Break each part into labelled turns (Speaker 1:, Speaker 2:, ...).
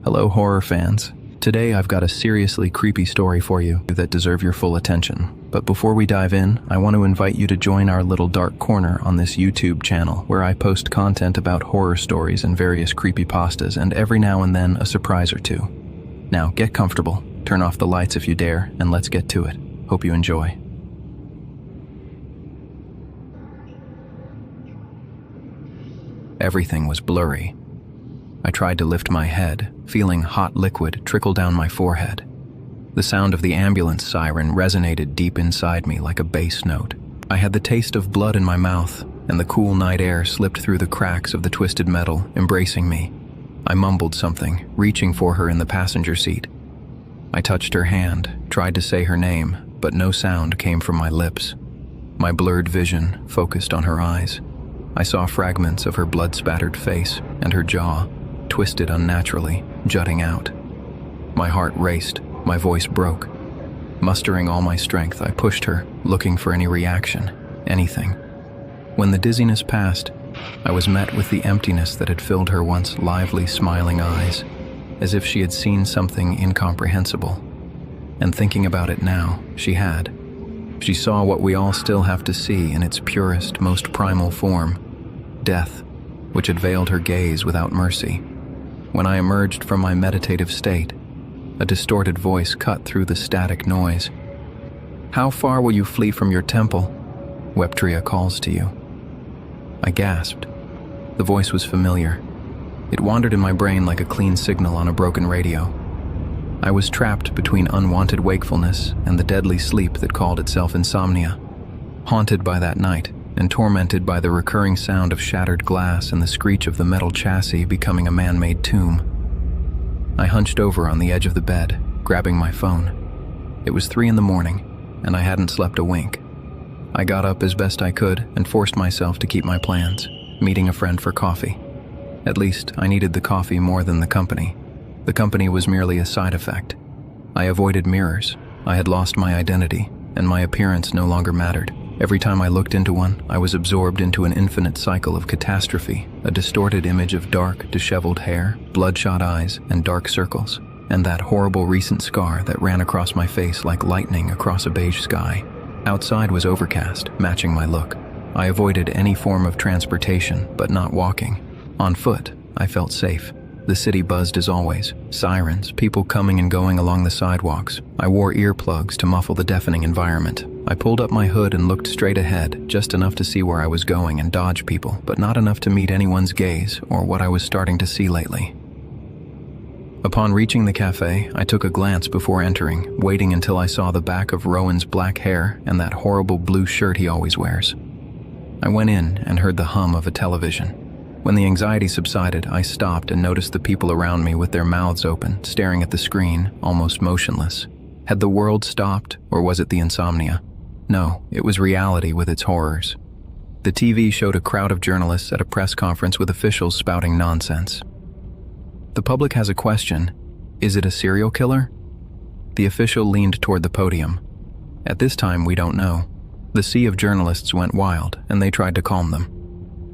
Speaker 1: Hello, horror fans. Today I've got a seriously creepy story for you that deserve your full attention. But before we dive in, I want to invite you to join our little dark corner on this YouTube channel where I post content about horror stories and various creepypastas, and every now and then a surprise or two. Now get comfortable, turn off the lights if you dare, and let's get to it. Hope you enjoy. Everything was blurry. I tried to lift my head, feeling hot liquid trickle down my forehead. The sound of the ambulance siren resonated deep inside me like a bass note. I had the taste of blood in my mouth, and the cool night air slipped through the cracks of the twisted metal, embracing me. I mumbled something, reaching for her in the passenger seat. I touched her hand, tried to say her name, but no sound came from my lips. My blurred vision focused on her eyes. I saw fragments of her blood-spattered face and her jaw, twisted unnaturally, jutting out. My heart raced, my voice broke. Mustering all my strength, I pushed her, looking for any reaction, anything. When the dizziness passed, I was met with the emptiness that had filled her once lively, smiling eyes, as if she had seen something incomprehensible. And thinking about it now, she had. She saw what we all still have to see in its purest, most primal form: death, which had veiled her gaze without mercy. When I emerged from my meditative state, a distorted voice cut through the static noise. "How far will you flee from your temple? Weptria calls to you." I gasped. The voice was familiar. It wandered in my brain like a clean signal on a broken radio. I was trapped between unwanted wakefulness and the deadly sleep that called itself insomnia, haunted by that night and tormented by the recurring sound of shattered glass and the screech of the metal chassis becoming a man-made tomb. I hunched over on the edge of the bed, grabbing my phone. It was 3 a.m, and I hadn't slept a wink. I got up as best I could and forced myself to keep my plans, meeting a friend for coffee. At least, I needed the coffee more than the company. The company was merely a side effect. I avoided mirrors. I had lost my identity, and my appearance no longer mattered. Every time I looked into one, I was absorbed into an infinite cycle of catastrophe, a distorted image of dark, disheveled hair, bloodshot eyes, and dark circles, and that horrible recent scar that ran across my face like lightning across a beige sky. Outside was overcast, matching my look. I avoided any form of transportation, but not walking. On foot, I felt safe. The city buzzed as always. Sirens, people coming and going along the sidewalks. I wore earplugs to muffle the deafening environment. I pulled up my hood and looked straight ahead, just enough to see where I was going and dodge people, but not enough to meet anyone's gaze or what I was starting to see lately. Upon reaching the cafe, I took a glance before entering, waiting until I saw the back of Rowan's black hair and that horrible blue shirt he always wears. I went in and heard the hum of a television. When the anxiety subsided, I stopped and noticed the people around me with their mouths open, staring at the screen, almost motionless. Had the world stopped, or was it the insomnia? No, it was reality with its horrors. The TV showed a crowd of journalists at a press conference with officials spouting nonsense. "The public has a question. Is it a serial killer?" The official leaned toward the podium. "At this time, we don't know." The sea of journalists went wild, and they tried to calm them.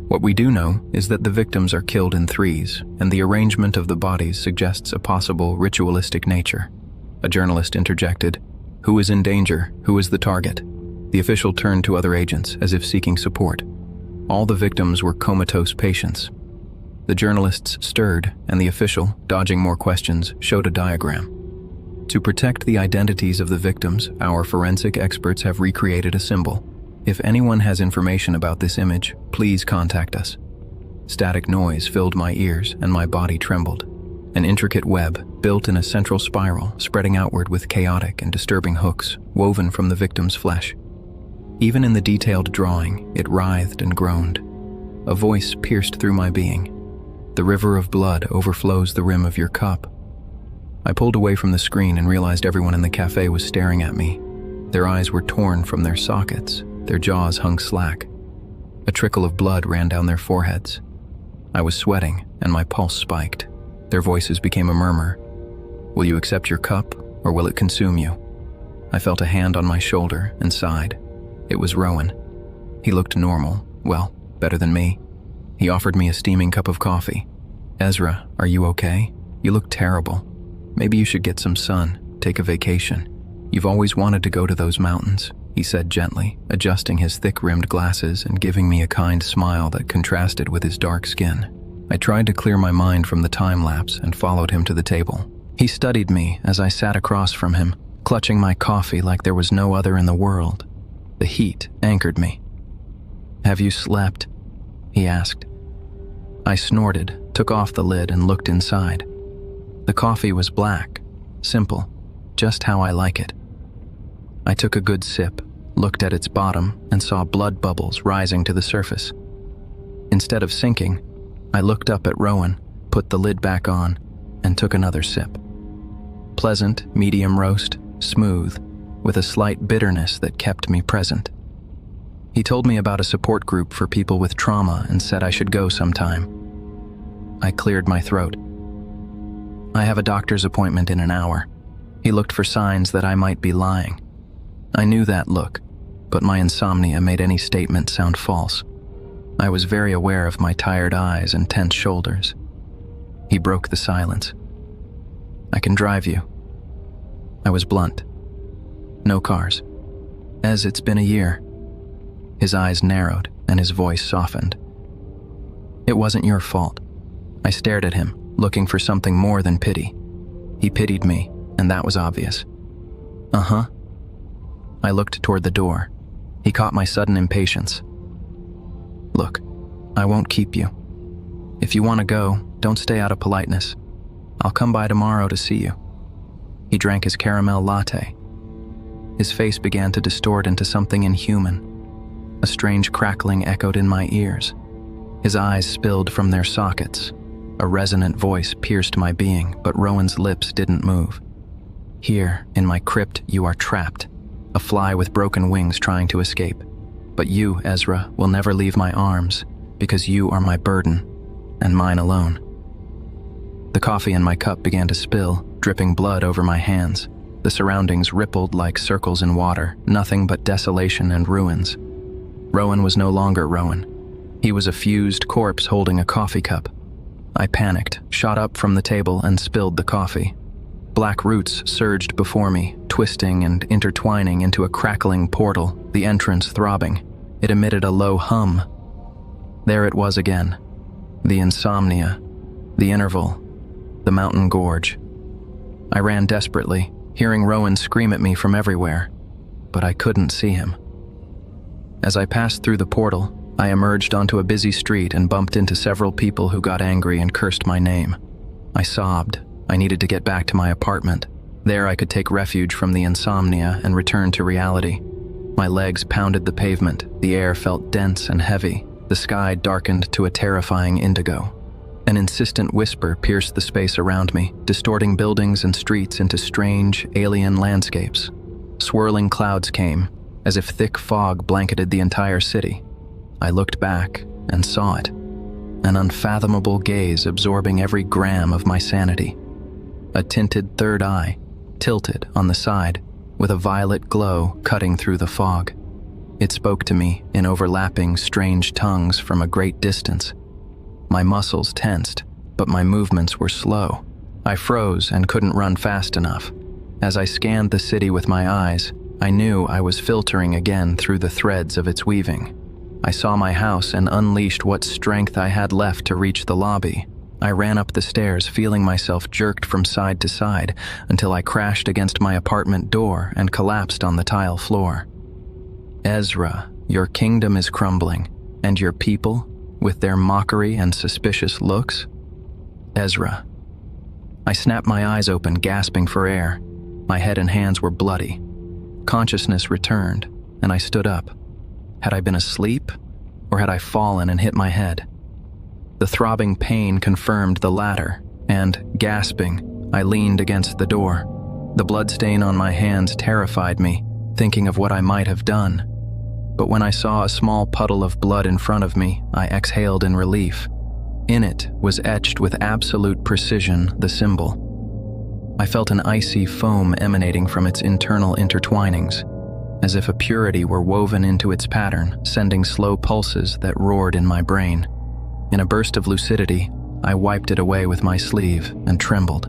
Speaker 1: "What we do know is that the victims are killed in threes, and the arrangement of the bodies suggests a possible ritualistic nature." A journalist interjected, "Who is in danger? Who is the target?" The official turned to other agents, as if seeking support. All the victims were comatose patients. The journalists stirred, and the official, dodging more questions, showed a diagram. "To protect the identities of the victims, our forensic experts have recreated a symbol. If anyone has information about this image, please contact us." Static noise filled my ears and my body trembled. An intricate web, built in a central spiral, spreading outward with chaotic and disturbing hooks, woven from the victim's flesh. Even in the detailed drawing, it writhed and groaned. A voice pierced through my being. "The river of blood overflows the rim of your cup." I pulled away from the screen and realized everyone in the cafe was staring at me. Their eyes were torn from their sockets. Their jaws hung slack. A trickle of blood ran down their foreheads. I was sweating, and my pulse spiked. Their voices became a murmur. "Will you accept your cup, or will it consume you?" I felt a hand on my shoulder and sighed. It was Rowan. He looked normal, well, better than me. He offered me a steaming cup of coffee. "Ezra, are you okay?" "You look terrible. Maybe you should get some sun, take a vacation. You've always wanted to go to those mountains," he said gently, adjusting his thick-rimmed glasses and giving me a kind smile that contrasted with his dark skin. I tried to clear my mind from the time-lapse and followed him to the table. He studied me as I sat across from him, clutching my coffee like there was no other in the world. The heat anchored me. "Have you slept?" he asked. I snorted, took off the lid, and looked inside. The coffee was black, simple, just how I like it. I took a good sip, looked at its bottom, and saw blood bubbles rising to the surface. Instead of sinking, I looked up at Rowan, put the lid back on, and took another sip. Pleasant, medium roast, smooth, with a slight bitterness that kept me present. He told me about a support group for people with trauma and said I should go sometime. I cleared my throat. "I have a doctor's appointment in an hour." He looked for signs that I might be lying. I knew that look, but my insomnia made any statement sound false. I was very aware of my tired eyes and tense shoulders. He broke the silence. "I can drive you." I was blunt. "No cars." "Ez, it's been a year." His eyes narrowed and his voice softened. "It wasn't your fault." I stared at him, looking for something more than pity. He pitied me, and that was obvious. "Uh-huh." I looked toward the door. He caught my sudden impatience. "Look, I won't keep you. If you want to go, don't stay out of politeness. I'll come by tomorrow to see you." He drank his caramel latte. His face began to distort into something inhuman. A strange crackling echoed in my ears. His eyes spilled from their sockets. A resonant voice pierced my being, but Rowan's lips didn't move. "Here, in my crypt, you are trapped. A fly with broken wings trying to escape. But you, Ezra, will never leave my arms, because you are my burden, and mine alone." The coffee in my cup began to spill, dripping blood over my hands. The surroundings rippled like circles in water, nothing but desolation and ruins. Rowan was no longer Rowan. He was a fused corpse holding a coffee cup. I panicked, shot up from the table, and spilled the coffee. Black roots surged before me, twisting and intertwining into a crackling portal, the entrance throbbing. It emitted a low hum. There it was again. The insomnia, the interval, the mountain gorge. I ran desperately, hearing Rowan scream at me from everywhere, but I couldn't see him. As I passed through the portal, I emerged onto a busy street and bumped into several people who got angry and cursed my name. I sobbed. I needed to get back to my apartment. There I could take refuge from the insomnia and return to reality. My legs pounded the pavement, the air felt dense and heavy, the sky darkened to a terrifying indigo. An insistent whisper pierced the space around me, distorting buildings and streets into strange, alien landscapes. Swirling clouds came, as if thick fog blanketed the entire city. I looked back and saw it, an unfathomable gaze absorbing every gram of my sanity. A tinted third eye, tilted on the side, with a violet glow cutting through the fog. It spoke to me in overlapping, strange tongues from a great distance. My muscles tensed, but my movements were slow. I froze and couldn't run fast enough. As I scanned the city with my eyes, I knew I was filtering again through the threads of its weaving. I saw my house and unleashed what strength I had left to reach the lobby. I ran up the stairs, feeling myself jerked from side to side until I crashed against my apartment door and collapsed on the tile floor. "Ezra, your kingdom is crumbling, and your people, with their mockery and suspicious looks?" Ezra. I snapped my eyes open, gasping for air. My head and hands were bloody. Consciousness returned, and I stood up. Had I been asleep, or had I fallen and hit my head? The throbbing pain confirmed the latter, and, gasping, I leaned against the door. The bloodstain on my hands terrified me, thinking of what I might have done. But when I saw a small puddle of blood in front of me, I exhaled in relief. In it was etched with absolute precision the symbol. I felt an icy foam emanating from its internal intertwinings, as if a purity were woven into its pattern, sending slow pulses that roared in my brain. In a burst of lucidity, I wiped it away with my sleeve and trembled.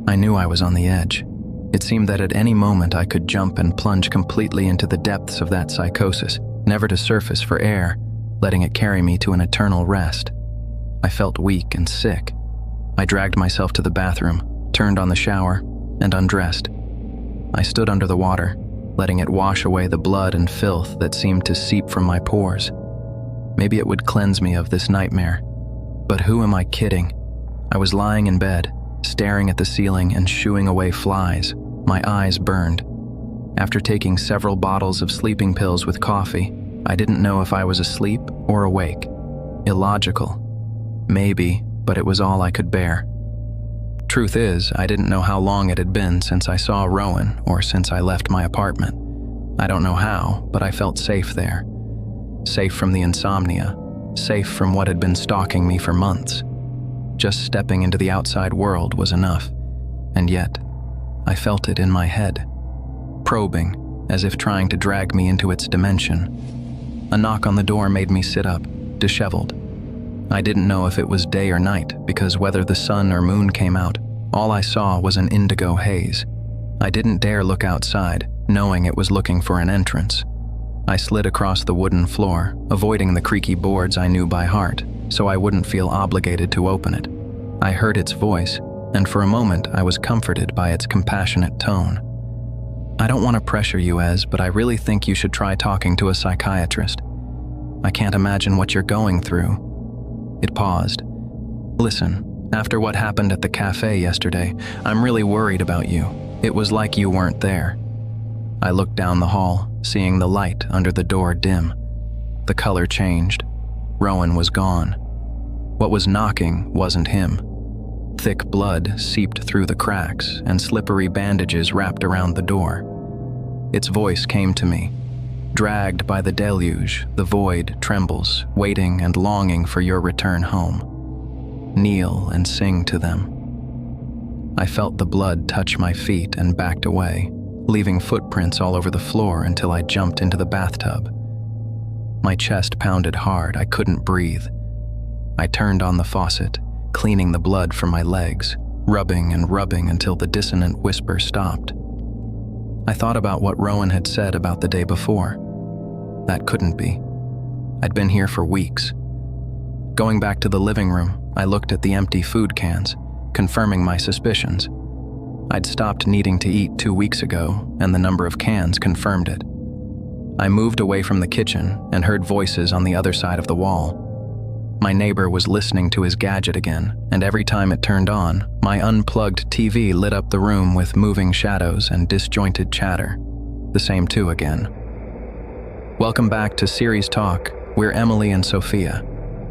Speaker 1: I knew I was on the edge. It seemed that at any moment I could jump and plunge completely into the depths of that psychosis, never to surface for air, letting it carry me to an eternal rest. I felt weak and sick. I dragged myself to the bathroom, turned on the shower, and undressed. I stood under the water, letting it wash away the blood and filth that seemed to seep from my pores. Maybe it would cleanse me of this nightmare. But who am I kidding? I was lying in bed, staring at the ceiling and shooing away flies. My eyes burned. After taking several bottles of sleeping pills with coffee, I didn't know if I was asleep or awake. Illogical. Maybe, but it was all I could bear. Truth is, I didn't know how long it had been since I saw Rowan or since I left my apartment. I don't know how, but I felt safe there. Safe from the insomnia, safe from what had been stalking me for months. Just stepping into the outside world was enough, and yet, I felt it in my head, probing, as if trying to drag me into its dimension. A knock on the door made me sit up, disheveled. I didn't know if it was day or night, because whether the sun or moon came out, all I saw was an indigo haze. I didn't dare look outside, knowing it was looking for an entrance. I slid across the wooden floor, avoiding the creaky boards I knew by heart, so I wouldn't feel obligated to open it. I heard its voice, and for a moment I was comforted by its compassionate tone. I don't want to pressure you, Ez, but I really think you should try talking to a psychiatrist. I can't imagine what you're going through. It paused. Listen, after what happened at the cafe yesterday, I'm really worried about you. It was like you weren't there. I looked down the hall, seeing the light under the door dim. The color changed. Rowan was gone. What was knocking wasn't him. Thick blood seeped through the cracks, and slippery bandages wrapped around the door. Its voice came to me. Dragged by the deluge, the void trembles, waiting and longing for your return home. Kneel and sing to them. I felt the blood touch my feet and backed away, leaving footprints all over the floor until I jumped into the bathtub. My chest pounded hard. I couldn't breathe. I turned on the faucet, cleaning the blood from my legs, rubbing and rubbing until the dissonant whisper stopped. I thought about what Rowan had said about the day before. That couldn't be. I'd been here for weeks. Going back to the living room, I looked at the empty food cans, confirming my suspicions. I'd stopped needing to eat 2 weeks ago, and the number of cans confirmed it. I moved away from the kitchen and heard voices on the other side of the wall. My neighbor was listening to his gadget again, and every time it turned on, my unplugged TV lit up the room with moving shadows and disjointed chatter. The same two again. Welcome back to Series Talk. We're Emily and Sophia.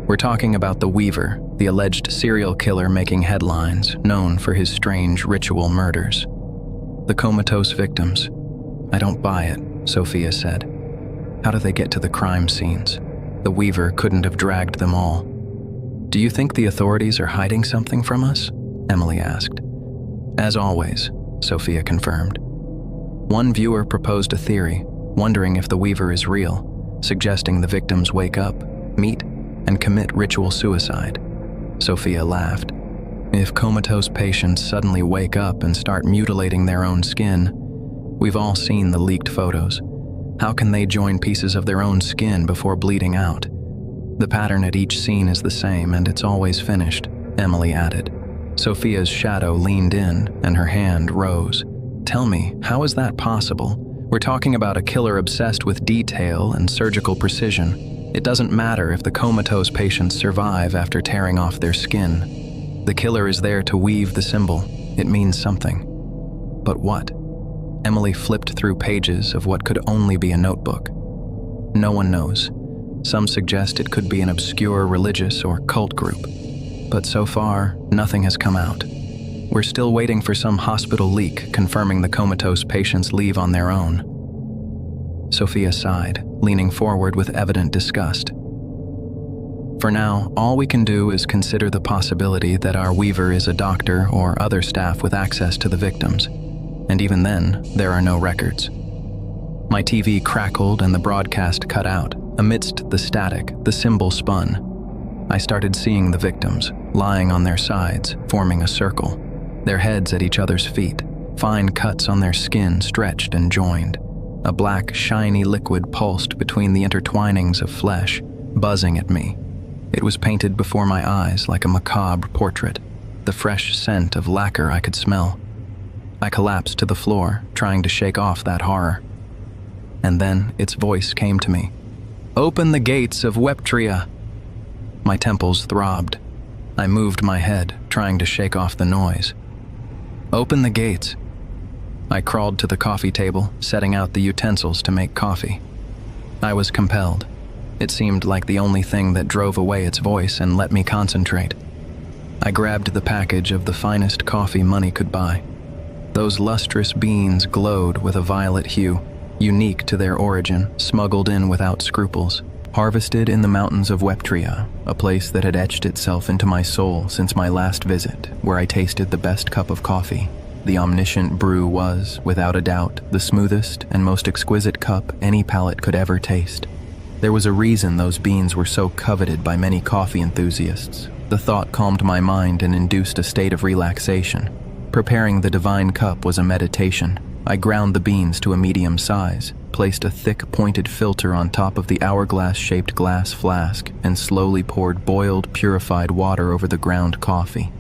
Speaker 1: We're talking about the Weaver, the alleged serial killer making headlines, known for his strange ritual murders. The comatose victims. I don't buy it, Sophia said. How do they get to the crime scenes? The Weaver couldn't have dragged them all. Do you think the authorities are hiding something from us? Emily asked. As always, Sophia confirmed. One viewer proposed a theory, wondering if the Weaver is real, suggesting the victims wake up, meet, and commit ritual suicide. Sophia laughed. If comatose patients suddenly wake up and start mutilating their own skin, we've all seen the leaked photos. How can they join pieces of their own skin before bleeding out? The pattern at each scene is the same, and it's always finished, Emily added. Sophia's shadow leaned in, and her hand rose. Tell me, how is that possible? We're talking about a killer obsessed with detail and surgical precision. It doesn't matter if the comatose patients survive after tearing off their skin. The killer is there to weave the symbol. It means something. But what? Emily flipped through pages of what could only be a notebook. No one knows. Some suggest it could be an obscure religious or cult group. But so far, nothing has come out. We're still waiting for some hospital leak confirming the comatose patients leave on their own. Sophia sighed, leaning forward with evident disgust. For now, all we can do is consider the possibility that our Weaver is a doctor or other staff with access to the victims. And even then, there are no records. My TV crackled and the broadcast cut out. Amidst the static, the symbol spun. I started seeing the victims, lying on their sides, forming a circle, their heads at each other's feet, fine cuts on their skin stretched and joined. A black, shiny liquid pulsed between the intertwinings of flesh, buzzing at me. It was painted before my eyes like a macabre portrait, the fresh scent of lacquer I could smell. I collapsed to the floor, trying to shake off that horror. And then its voice came to me. "Open the gates of Weptria." My temples throbbed. I moved my head, trying to shake off the noise. "Open the gates." I crawled to the coffee table, setting out the utensils to make coffee. I was compelled. It seemed like the only thing that drove away its voice and let me concentrate. I grabbed the package of the finest coffee money could buy. Those lustrous beans glowed with a violet hue, unique to their origin, smuggled in without scruples. Harvested in the mountains of Weptria, a place that had etched itself into my soul since my last visit, where I tasted the best cup of coffee. The omniscient brew was, without a doubt, the smoothest and most exquisite cup any palate could ever taste. There was a reason those beans were so coveted by many coffee enthusiasts. The thought calmed my mind and induced a state of relaxation. Preparing the divine cup was a meditation. I ground the beans to a medium size, placed a thick, pointed filter on top of the hourglass-shaped glass flask, and slowly poured boiled, purified water over the ground coffee.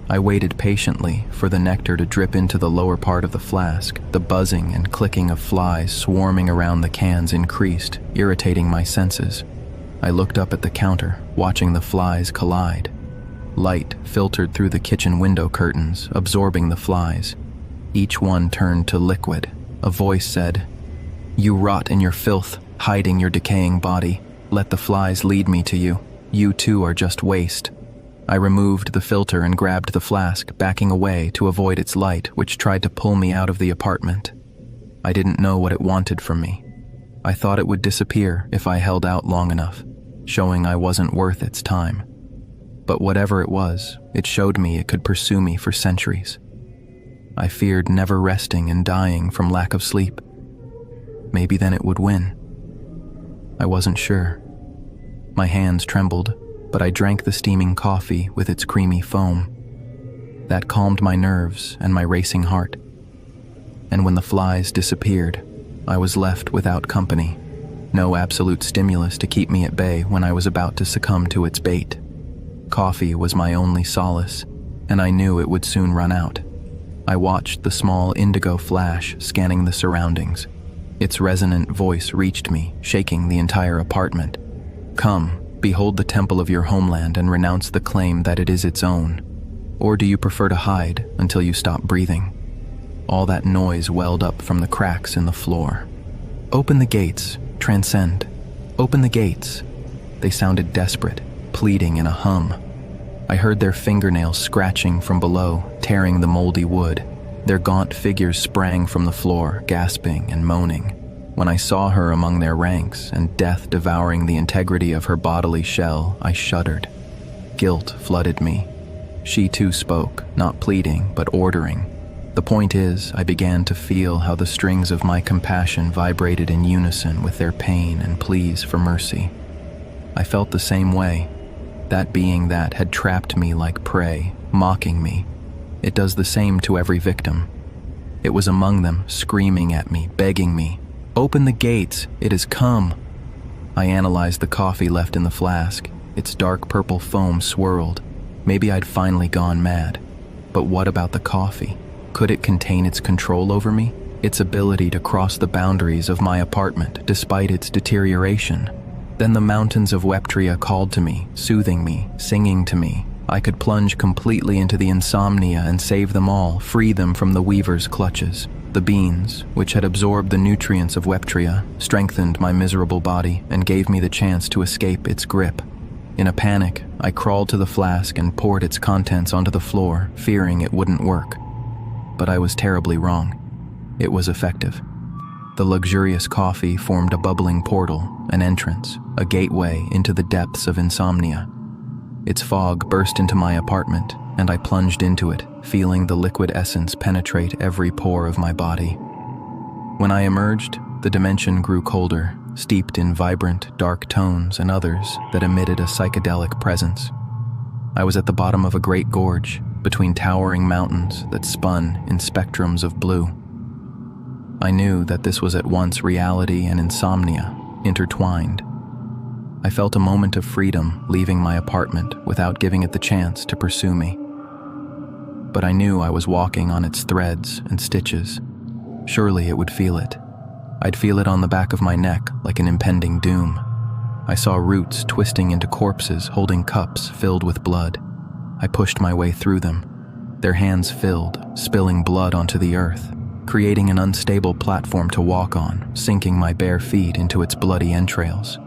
Speaker 1: I waited patiently for the nectar to drip into the lower part of the flask. The buzzing and clicking of flies swarming around the cans increased, irritating my senses. I looked up at the counter, watching the flies collide. Light filtered through the kitchen window curtains, absorbing the flies. Each one turned to liquid. A voice said, "You rot in your filth, hiding your decaying body. Let the flies lead me to you. You too are just waste." I removed the filter and grabbed the flask, backing away to avoid its light, which tried to pull me out of the apartment. I didn't know what it wanted from me. I thought it would disappear if I held out long enough, showing I wasn't worth its time. But whatever it was, it showed me it could pursue me for centuries. I feared never resting and dying from lack of sleep. Maybe then it would win. I wasn't sure. My hands trembled, but I drank the steaming coffee with its creamy foam. That calmed my nerves and my racing heart. And when the flies disappeared, I was left without company. No absolute stimulus to keep me at bay when I was about to succumb to its bait. Coffee was my only solace, and I knew it would soon run out. I watched the small indigo flash scanning the surroundings. Its resonant voice reached me, shaking the entire apartment. "Come, behold the temple of your homeland and renounce the claim that it is its own. Or do you prefer to hide until you stop breathing?" All that noise welled up from the cracks in the floor. "Open the gates, transcend. Open the gates." They sounded desperate, pleading in a hum. I heard their fingernails scratching from below, tearing the moldy wood. Their gaunt figures sprang from the floor, gasping and moaning. When I saw her among their ranks and death devouring the integrity of her bodily shell, I shuddered. Guilt flooded me. She too spoke, not pleading, but ordering. The point is, I began to feel how the strings of my compassion vibrated in unison with their pain and pleas for mercy. I felt the same way. That being that had trapped me like prey, mocking me. It does the same to every victim. It was among them, screaming at me, begging me, "Open the gates, it has come." I analyzed the coffee left in the flask. Its dark purple foam swirled. Maybe I'd finally gone mad. But what about the coffee? Could it contain its control over me? Its ability to cross the boundaries of my apartment despite its deterioration? Then the mountains of Weptria called to me, soothing me, singing to me. I could plunge completely into the insomnia and save them all, free them from the weaver's clutches. The beans, which had absorbed the nutrients of Weptria, strengthened my miserable body and gave me the chance to escape its grip. In a panic, I crawled to the flask and poured its contents onto the floor, fearing it wouldn't work. But I was terribly wrong. It was effective. The luxurious coffee formed a bubbling portal, an entrance, a gateway into the depths of insomnia. Its fog burst into my apartment, and I plunged into it, feeling the liquid essence penetrate every pore of my body. When I emerged, the dimension grew colder, steeped in vibrant, dark tones, and others that emitted a psychedelic presence. I was at the bottom of a great gorge, between towering mountains that spun in spectrums of blue. I knew that this was at once reality and insomnia, intertwined. I felt a moment of freedom leaving my apartment without giving it the chance to pursue me. But I knew I was walking on its threads and stitches. Surely it would feel it. I'd feel it on the back of my neck like an impending doom. I saw roots twisting into corpses holding cups filled with blood. I pushed my way through them, their hands filled, spilling blood onto the earth, creating an unstable platform to walk on, sinking my bare feet into its bloody entrails.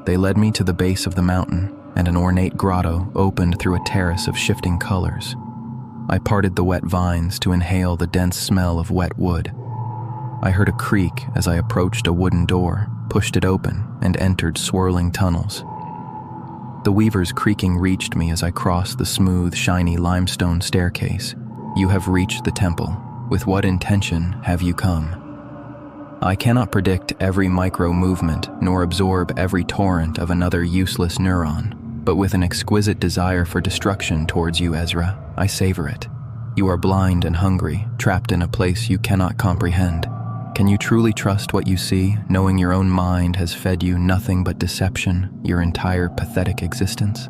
Speaker 1: They led me to the base of the mountain, and an ornate grotto opened through a terrace of shifting colors. I parted the wet vines to inhale the dense smell of wet wood. I heard a creak as I approached a wooden door, pushed it open, and entered swirling tunnels. The weaver's creaking reached me as I crossed the smooth, shiny limestone staircase. "You have reached the temple. With what intention have you come?" I cannot predict every micro-movement nor absorb every torrent of another useless neuron, but with an exquisite desire for destruction towards you, Ezra, I savor it. You are blind and hungry, trapped in a place you cannot comprehend. Can you truly trust what you see, knowing your own mind has fed you nothing but deception your entire pathetic existence?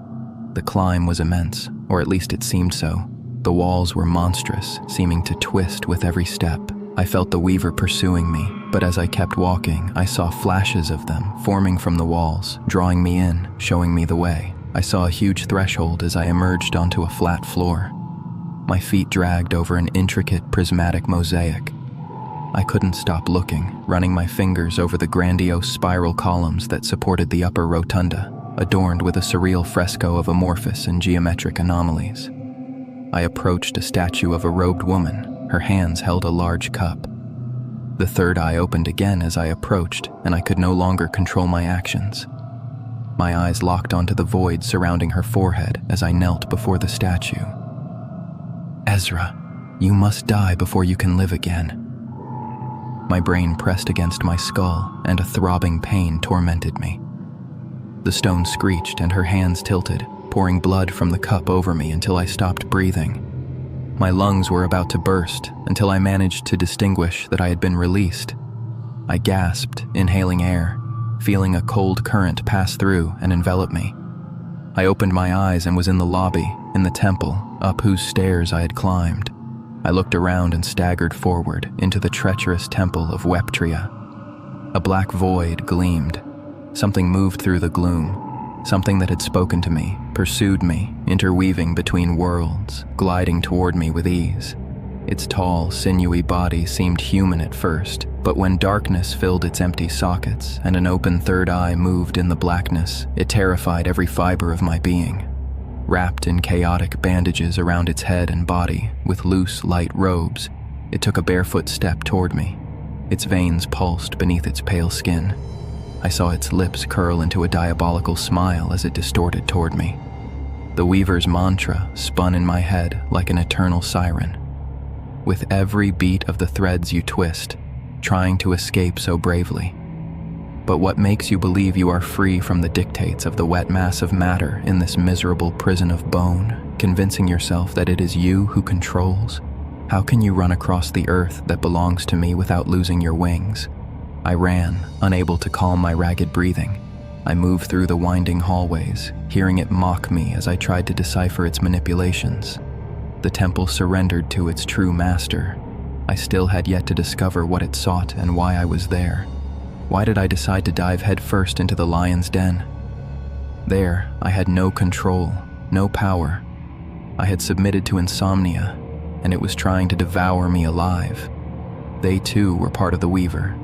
Speaker 1: The climb was immense, or at least it seemed so. The walls were monstrous, seeming to twist with every step. I felt the weaver pursuing me, but as I kept walking, I saw flashes of them forming from the walls, drawing me in, showing me the way. I saw a huge threshold as I emerged onto a flat floor. My feet dragged over an intricate prismatic mosaic. I couldn't stop looking, running my fingers over the grandiose spiral columns that supported the upper rotunda, adorned with a surreal fresco of amorphous and geometric anomalies. I approached a statue of a robed woman. Her hands held a large cup. The third eye opened again as I approached, and I could no longer control my actions. My eyes locked onto the void surrounding her forehead as I knelt before the statue. "Ezra, you must die before you can live again." My brain pressed against my skull, and a throbbing pain tormented me. The stone screeched and her hands tilted, pouring blood from the cup over me until I stopped breathing. My lungs were about to burst until I managed to distinguish that I had been released. I gasped, inhaling air, feeling a cold current pass through and envelop me. I opened my eyes and was in the lobby, in the temple, up whose stairs I had climbed. I looked around and staggered forward into the treacherous temple of Weptria. A black void gleamed. Something moved through the gloom. Something that had spoken to me, pursued me, interweaving between worlds, gliding toward me with ease. Its tall, sinewy body seemed human at first, but when darkness filled its empty sockets and an open third eye moved in the blackness, it terrified every fiber of my being. Wrapped in chaotic bandages around its head and body, with loose, light robes, it took a barefoot step toward me. Its veins pulsed beneath its pale skin. I saw its lips curl into a diabolical smile as it distorted toward me. The weaver's mantra spun in my head like an eternal siren. With every beat of the threads you twist, trying to escape so bravely. But what makes you believe you are free from the dictates of the wet mass of matter in this miserable prison of bone, convincing yourself that it is you who controls? How can you run across the earth that belongs to me without losing your wings? I ran, unable to calm my ragged breathing. I moved through the winding hallways, hearing it mock me as I tried to decipher its manipulations. The temple surrendered to its true master. I still had yet to discover what it sought and why I was there. Why did I decide to dive headfirst into the lion's den? There, I had no control, no power. I had submitted to insomnia, and it was trying to devour me alive. They too were part of the weaver.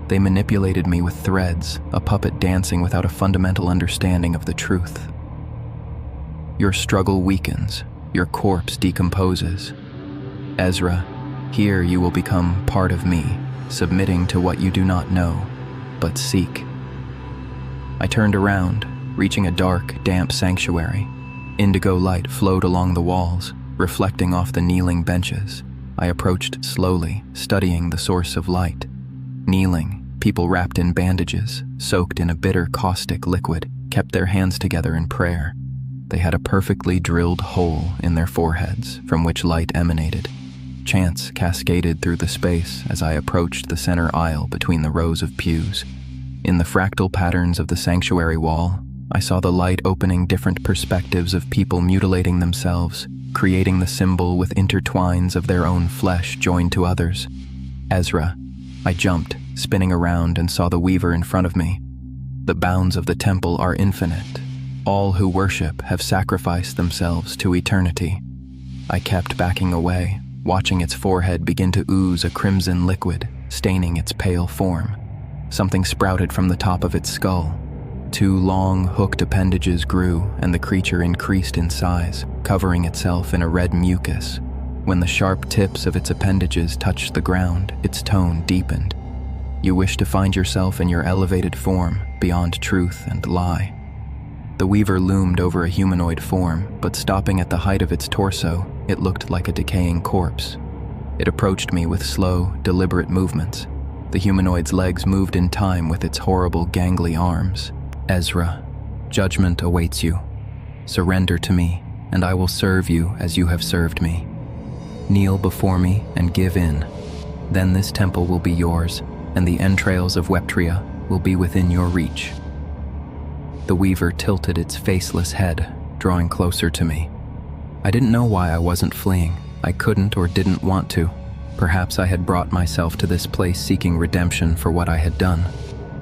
Speaker 1: They manipulated me with threads, a puppet dancing without a fundamental understanding of the truth. Your struggle weakens, your corpse decomposes. Ezra, here you will become part of me, submitting to what you do not know, but seek. I turned around, reaching a dark, damp sanctuary. Indigo light flowed along the walls, reflecting off the kneeling benches. I approached slowly, studying the source of light. Kneeling, people wrapped in bandages, soaked in a bitter caustic liquid, kept their hands together in prayer. They had a perfectly drilled hole in their foreheads from which light emanated. Chants cascaded through the space as I approached the center aisle between the rows of pews. In the fractal patterns of the sanctuary wall, I saw the light opening different perspectives of people mutilating themselves, creating the symbol with intertwines of their own flesh joined to others. Ezra. I jumped, spinning around, and saw the weaver in front of me. The bounds of the temple are infinite. All who worship have sacrificed themselves to eternity. I kept backing away, watching its forehead begin to ooze a crimson liquid, staining its pale form. Something sprouted from the top of its skull. 2 long, hooked appendages grew, and the creature increased in size, covering itself in a red mucus. When the sharp tips of its appendages touched the ground, its tone deepened. You wish to find yourself in your elevated form, beyond truth and lie. The weaver loomed over a humanoid form, but stopping at the height of its torso, it looked like a decaying corpse. It approached me with slow, deliberate movements. The humanoid's legs moved in time with its horrible, gangly arms. Ezra, judgment awaits you. Surrender to me, and I will serve you as you have served me. Kneel before me and give in. Then this temple will be yours, and the entrails of Weptria will be within your reach. The weaver tilted its faceless head, drawing closer to me. I didn't know why I wasn't fleeing. I couldn't or didn't want to. Perhaps I had brought myself to this place seeking redemption for what I had done.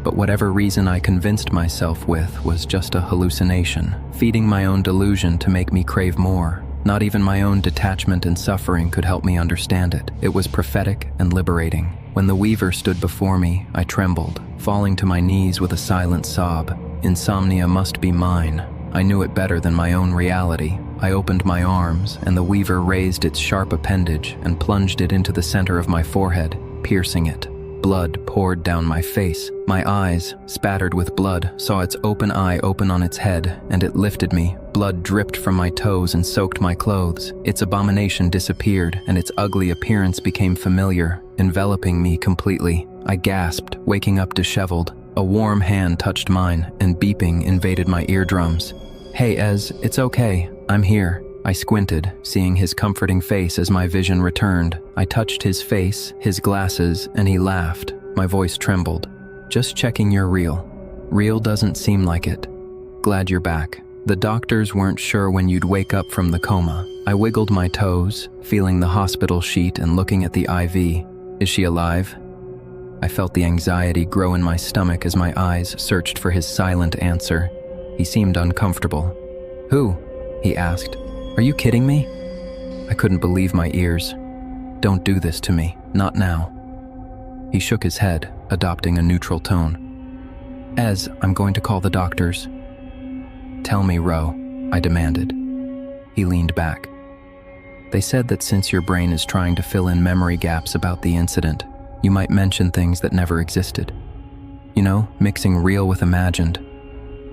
Speaker 1: But whatever reason I convinced myself with was just a hallucination, feeding my own delusion to make me crave more. Not even my own detachment and suffering could help me understand it. It was prophetic and liberating. When the weaver stood before me, I trembled, falling to my knees with a silent sob. Insomnia must be mine. I knew it better than my own reality. I opened my arms, and the weaver raised its sharp appendage and plunged it into the center of my forehead, piercing it. Blood poured down my face. My eyes, spattered with blood, saw its open eye open on its head, and it lifted me. Blood dripped from my toes and soaked my clothes. Its abomination disappeared, and its ugly appearance became familiar, enveloping me completely. I gasped, waking up disheveled. A warm hand touched mine, and beeping invaded my eardrums. "Hey, Ez, it's okay. I'm here." I squinted, seeing his comforting face as my vision returned. I touched his face, his glasses, and he laughed. My voice trembled. "Just checking you're real. Real doesn't seem like it. Glad you're back. The doctors weren't sure when you'd wake up from the coma." I wiggled my toes, feeling the hospital sheet and looking at the IV. "Is she alive?" I felt the anxiety grow in my stomach as my eyes searched for his silent answer. He seemed uncomfortable. "Who?" he asked. "Are you kidding me?" I couldn't believe my ears. "Don't do this to me, not now." He shook his head, adopting a neutral tone. "Ez, I'm going to call the doctors." "Tell me, Ro," I demanded. He leaned back. "They said that since your brain is trying to fill in memory gaps about the incident, you might mention things that never existed. You know, mixing real with imagined."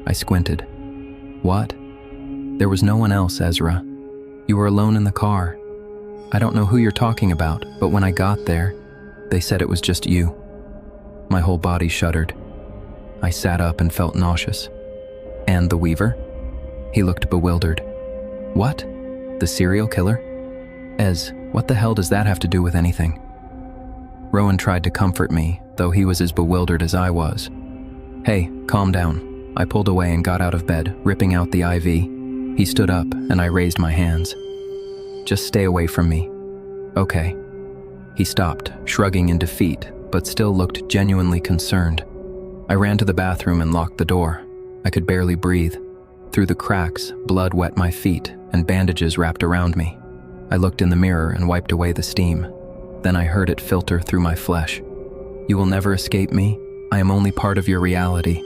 Speaker 1: I squinted. "What?" "There was no one else, Ezra. You were alone in the car. I don't know who you're talking about, but when I got there, they said it was just you." My whole body shuddered. I sat up and felt nauseous. "And the weaver?" He looked bewildered. "What? The serial killer?" "Ez, what the hell does that have to do with anything?" Rowan tried to comfort me, though he was as bewildered as I was. "Hey, calm down." I pulled away and got out of bed, ripping out the IV. He stood up, and I raised my hands. "Just stay away from me." "Okay." He stopped, shrugging in defeat, but still looked genuinely concerned. I ran to the bathroom and locked the door. I could barely breathe. Through the cracks, blood wet my feet, and bandages wrapped around me. I looked in the mirror and wiped away the steam. Then I heard it filter through my flesh. "You will never escape me. I am only part of your reality.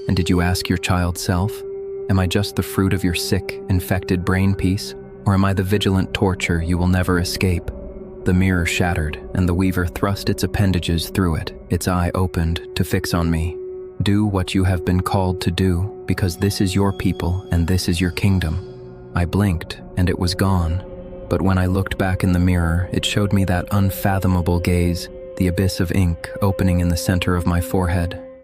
Speaker 1: And did you ask your child self? Am I just the fruit of your sick, infected brain piece? Or am I the vigilant torture you will never escape?" The mirror shattered, and the weaver thrust its appendages through it. Its eye opened to fix on me. "Do what you have been called to do, because this is your people and this is your kingdom." I blinked, and it was gone. But when I looked back in the mirror, it showed me that unfathomable gaze, the abyss of ink opening in the center of my forehead,